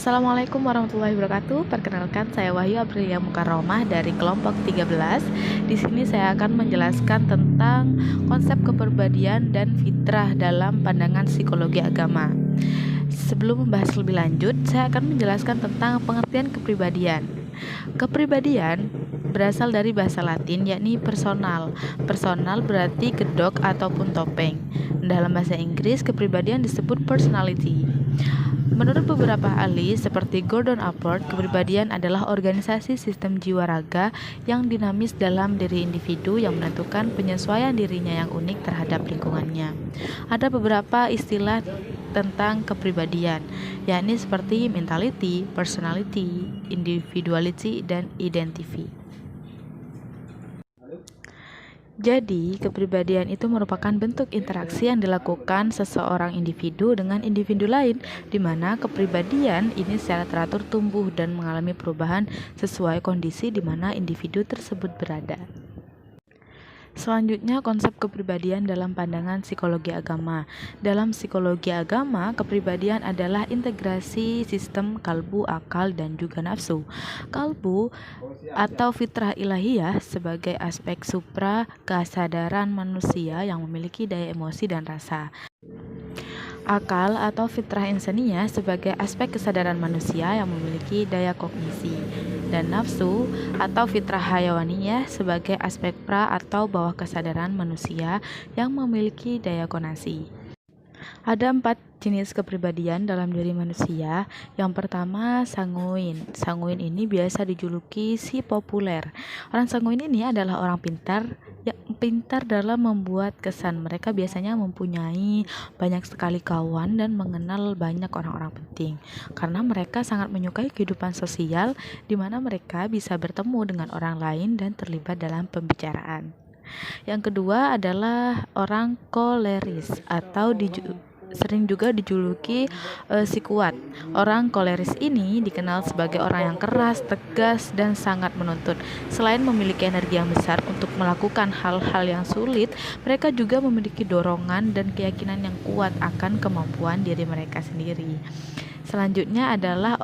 Assalamualaikum warahmatullahi wabarakatuh. Perkenalkan, saya Wahyu Aprilia Mukarromah dari kelompok 13. Di sini saya akan menjelaskan tentang konsep kepribadian dan fitrah dalam pandangan psikologi agama. Sebelum membahas lebih lanjut, saya akan menjelaskan tentang pengertian kepribadian. Kepribadian berasal dari bahasa Latin, yakni personal. Personal berarti kedok ataupun topeng. Dalam bahasa Inggris, kepribadian disebut personality. Menurut beberapa ahli seperti Gordon Allport, kepribadian adalah organisasi sistem jiwa raga yang dinamis dalam diri individu yang menentukan penyesuaian dirinya yang unik terhadap lingkungannya. Ada beberapa istilah tentang kepribadian, yakni seperti mentality, personality, individuality, dan identity. Jadi, kepribadian itu merupakan bentuk interaksi yang dilakukan seseorang individu dengan individu lain, di mana kepribadian ini secara teratur tumbuh dan mengalami perubahan sesuai kondisi di mana individu tersebut berada. Selanjutnya, konsep kepribadian dalam pandangan psikologi agama. Dalam psikologi agama, kepribadian adalah integrasi sistem kalbu, akal, dan juga nafsu. Kalbu atau fitrah ilahiyah sebagai aspek supra kesadaran manusia yang memiliki daya emosi dan rasa. Akal atau fitrah insaniyah sebagai aspek kesadaran manusia yang memiliki daya kognisi, dan nafsu atau fitrah hayawaniyah sebagai aspek pra atau bawah kesadaran manusia yang memiliki daya konasi. Ada 4 jenis kepribadian dalam diri manusia. Yang pertama, sanguin. Sanguin ini biasa dijuluki si populer. Orang sanguin ini adalah orang pintar dalam membuat kesan. Mereka biasanya mempunyai banyak sekali kawan dan mengenal banyak orang-orang penting, karena mereka sangat menyukai kehidupan sosial di mana mereka bisa bertemu dengan orang lain dan terlibat dalam pembicaraan. Yang kedua adalah orang koleris atau sering juga dijuluki si kuat. Orang koleris ini dikenal sebagai orang yang keras, tegas, dan sangat menuntut. Selain memiliki energi yang besar untuk melakukan hal-hal yang sulit, mereka juga memiliki dorongan dan keyakinan yang kuat akan kemampuan diri mereka sendiri. Selanjutnya adalah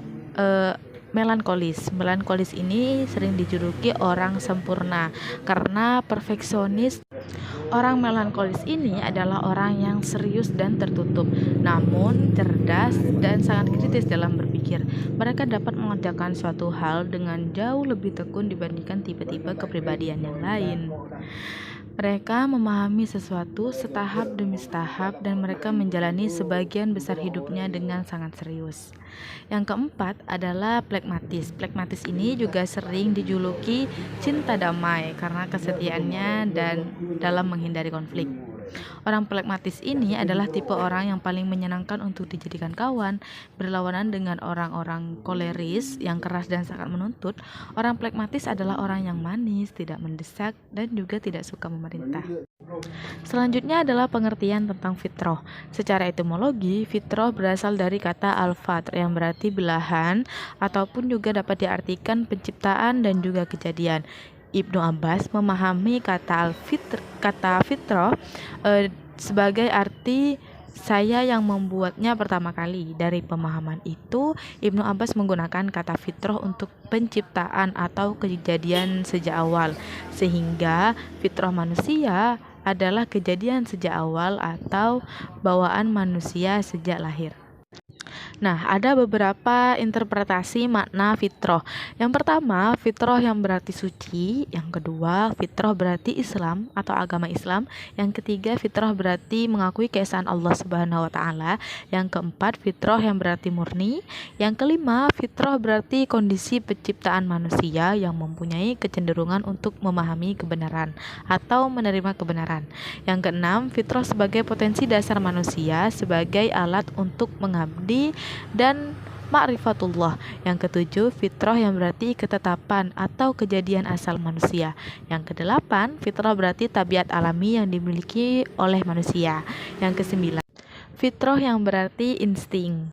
melankolis. Melankolis ini sering dijuluki orang sempurna karena perfeksionis. Orang melankolis ini adalah orang yang serius dan tertutup, namun cerdas dan sangat kritis dalam berpikir. Mereka dapat mengerjakan suatu hal dengan jauh lebih tekun dibandingkan tipe-tipe kepribadian yang lain. Mereka memahami sesuatu setahap demi setahap dan mereka menjalani sebagian besar hidupnya dengan sangat serius. Yang keempat adalah plekmatis. Plekmatis ini juga sering dijuluki cinta damai karena kesetiaannya dan dalam menghindari konflik. Orang plekmatis ini adalah tipe orang yang paling menyenangkan untuk dijadikan kawan. Berlawanan dengan orang-orang koleris yang keras dan sangat menuntut, orang plekmatis adalah orang yang manis, tidak mendesak, dan juga tidak suka memerintah. Selanjutnya adalah pengertian tentang fitrah. Secara etimologi, fitrah berasal dari kata al-fatr yang berarti belahan ataupun juga dapat diartikan penciptaan dan juga kejadian. Ibnu Abbas memahami kata fitrah sebagai arti saya yang membuatnya pertama kali. Dari pemahaman itu, Ibnu Abbas menggunakan kata fitrah untuk penciptaan atau kejadian sejak awal, sehingga fitrah manusia adalah kejadian sejak awal atau bawaan manusia sejak lahir. Nah, ada beberapa interpretasi makna fitrah. Yang pertama, fitrah yang berarti suci. Yang kedua, fitrah berarti Islam atau agama Islam. Yang ketiga, fitrah berarti mengakui keesaan Allah Subhanahu wa taala. Yang keempat, fitrah yang berarti murni. Yang kelima, fitrah berarti kondisi penciptaan manusia yang mempunyai kecenderungan untuk memahami kebenaran atau menerima kebenaran. Yang keenam, fitrah sebagai potensi dasar manusia sebagai alat untuk mengabdi dan ma'rifatullah. Yang ketujuh, fitrah yang berarti ketetapan atau kejadian asal manusia. Yang kedelapan, fitrah berarti tabiat alami yang dimiliki oleh manusia. Yang kesembilan, fitrah yang berarti insting.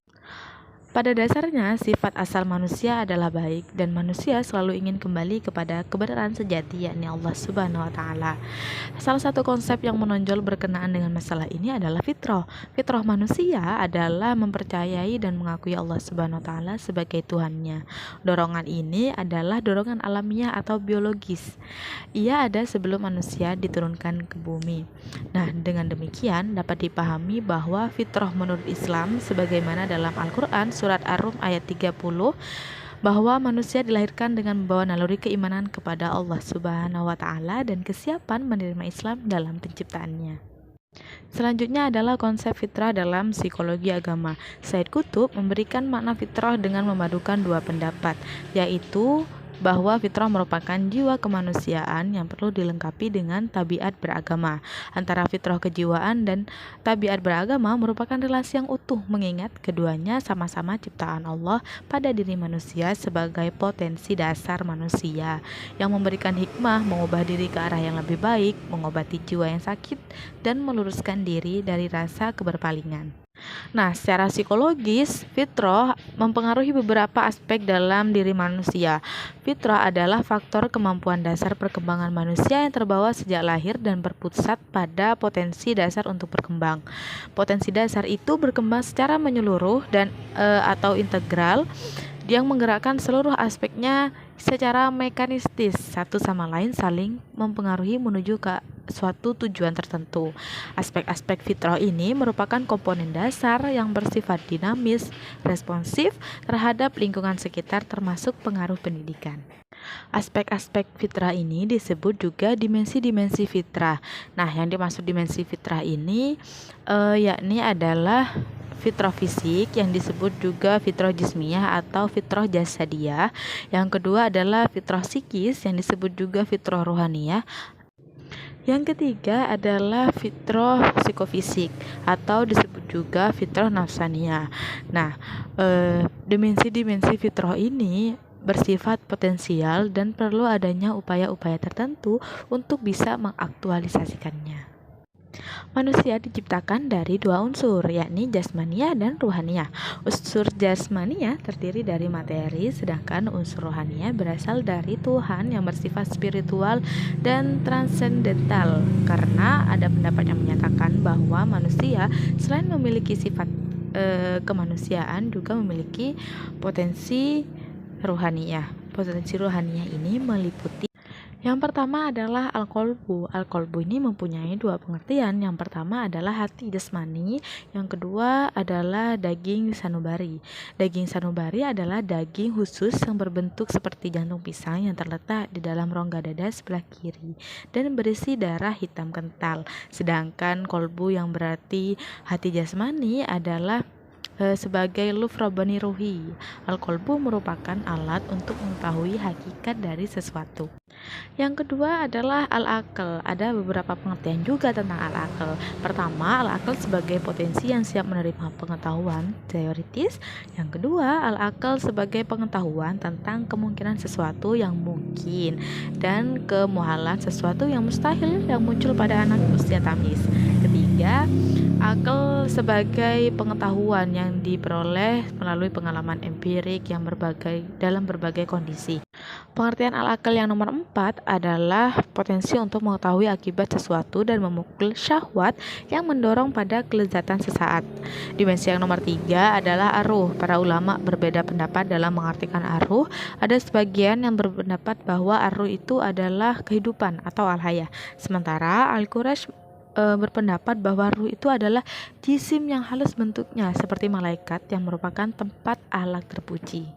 Pada dasarnya, sifat asal manusia adalah baik dan manusia selalu ingin kembali kepada kebenaran sejati, yakni Allah Subhanahu wa taala. Salah satu konsep yang menonjol berkenaan dengan masalah ini adalah fitrah. Fitrah manusia adalah mempercayai dan mengakui Allah Subhanahu wa taala sebagai Tuhannya. Dorongan ini adalah dorongan alamiah atau biologis. Ia ada sebelum manusia diturunkan ke bumi. Nah, dengan demikian dapat dipahami bahwa fitrah menurut Islam sebagaimana dalam Al-Qur'an surat Ar-Rum ayat 30 bahwa manusia dilahirkan dengan membawa naluri keimanan kepada Allah Subhanahu wa taala dan kesiapan menerima Islam dalam penciptaannya. Selanjutnya adalah konsep fitrah dalam psikologi agama. Said Qutb memberikan makna fitrah dengan memadukan dua pendapat, yaitu bahwa fitrah merupakan jiwa kemanusiaan yang perlu dilengkapi dengan tabiat beragama. Antara fitrah kejiwaan dan tabiat beragama merupakan relasi yang utuh, mengingat keduanya sama-sama ciptaan Allah pada diri manusia sebagai potensi dasar manusia yang memberikan hikmah, mengubah diri ke arah yang lebih baik, mengobati jiwa yang sakit, dan meluruskan diri dari rasa keberpalingan. Nah, secara psikologis, fitrah mempengaruhi beberapa aspek dalam diri manusia. Fitrah adalah faktor kemampuan dasar perkembangan manusia yang terbawa sejak lahir dan berpusat pada potensi dasar untuk berkembang. Potensi dasar itu berkembang secara menyeluruh dan atau integral yang menggerakkan seluruh aspeknya secara mekanistis, satu sama lain saling mempengaruhi menuju ke suatu tujuan tertentu. Aspek-aspek fitrah ini merupakan komponen dasar yang bersifat dinamis, responsif terhadap lingkungan sekitar termasuk pengaruh pendidikan. Aspek-aspek fitrah ini disebut juga dimensi-dimensi fitrah. Nah, yang dimaksud dimensi fitrah ini yakni adalah fitrah fisik yang disebut juga fitrah jismiyah atau fitrah jasadiyah. Yang kedua adalah fitrah psikis yang disebut juga fitrah rohaniyah. Yang ketiga adalah fitrah psikofisik atau disebut juga fitrah nafsaniyah. Nah, dimensi-dimensi fitrah ini bersifat potensial dan perlu adanya upaya-upaya tertentu untuk bisa mengaktualisasikannya. Manusia diciptakan dari dua unsur, yakni jasmania dan ruhania. Unsur jasmania terdiri dari materi, sedangkan unsur rohania berasal dari Tuhan yang bersifat spiritual dan transendental. Karena ada pendapat yang menyatakan bahwa manusia selain memiliki sifat kemanusiaan juga memiliki potensi rohania. Potensi rohania ini meliputi yang pertama adalah al-qalbu. Al-qalbu ini mempunyai dua pengertian. Yang pertama adalah hati jasmani, yang kedua adalah daging sanubari. Daging sanubari adalah daging khusus yang berbentuk seperti jantung pisang yang terletak di dalam rongga dada sebelah kiri dan berisi darah hitam kental. Sedangkan qalbu yang berarti hati jasmani adalah sebagai luf rabbani ruhi. Al-qalbu merupakan alat untuk mengetahui hakikat dari sesuatu. Yang kedua adalah al-aql. Ada beberapa pengertian juga tentang al-aql. Pertama, al-aql sebagai potensi yang siap menerima pengetahuan teoritis. Yang kedua, al-aql sebagai pengetahuan tentang kemungkinan sesuatu yang mungkin dan kemuhalan sesuatu yang mustahil yang muncul pada anak usia tamyiz. Ketiga, akal sebagai pengetahuan yang diperoleh melalui pengalaman empirik yang dalam berbagai kondisi. Pengertian al-akal yang nomor 4 adalah potensi untuk mengetahui akibat sesuatu dan memukul syahwat yang mendorong pada kelezatan sesaat. Dimensi yang nomor 3 adalah ar-ruh. Para ulama berbeda pendapat dalam mengartikan ar-ruh. Ada sebagian yang berpendapat bahwa ar-ruh itu adalah kehidupan atau al-hayah. Sementara Al-Quraisy berpendapat bahwa ruh itu adalah jisim yang halus bentuknya seperti malaikat yang merupakan tempat akhlak terpuji.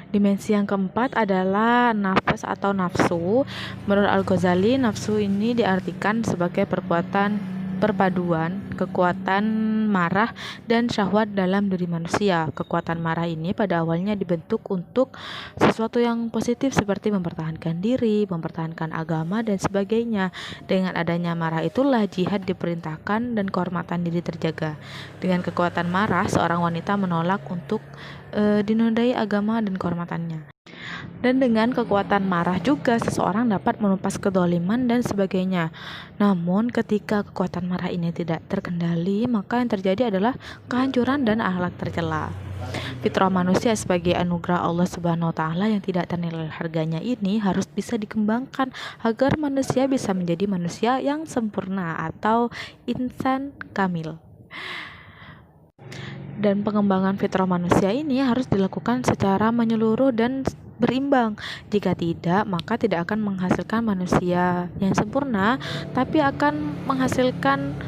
Dimensi yang keempat adalah nafas atau nafsu. Menurut Al-Ghazali, nafsu ini diartikan sebagai perpaduan kekuatan marah dan syahwat dalam diri manusia. Kekuatan marah ini pada awalnya dibentuk untuk sesuatu yang positif seperti mempertahankan diri, mempertahankan agama dan sebagainya. Dengan adanya marah itulah jihad diperintahkan dan kehormatan diri terjaga. Dengan kekuatan marah, seorang wanita menolak untuk dinodai agama dan kehormatannya. Dan dengan kekuatan marah juga seseorang dapat menumpas kedoliman dan sebagainya. Namun ketika kekuatan marah ini tidak terkendali, maka yang terjadi adalah kehancuran dan akhlak tercela. Fitrah manusia sebagai anugerah Allah Subhanahu wa taala yang tidak ternilai harganya ini harus bisa dikembangkan agar manusia bisa menjadi manusia yang sempurna atau insan kamil. Dan pengembangan fitrah manusia ini harus dilakukan secara menyeluruh dan berimbang. Jika tidak, maka tidak akan menghasilkan manusia yang sempurna, tapi akan menghasilkan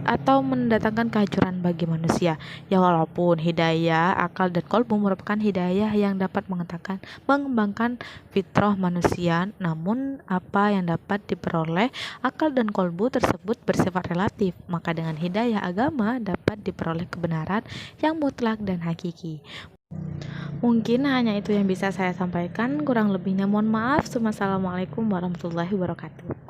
atau mendatangkan kehancuran bagi manusia. Ya, walaupun hidayah, akal, dan kolbu merupakan hidayah yang dapat mengembangkan fitrah manusia, namun apa yang dapat diperoleh akal dan kolbu tersebut bersifat relatif. Maka dengan hidayah agama dapat diperoleh kebenaran yang mutlak dan hakiki. Mungkin hanya itu yang bisa saya sampaikan, kurang lebihnya mohon maaf. Wassalamualaikum warahmatullahi wabarakatuh.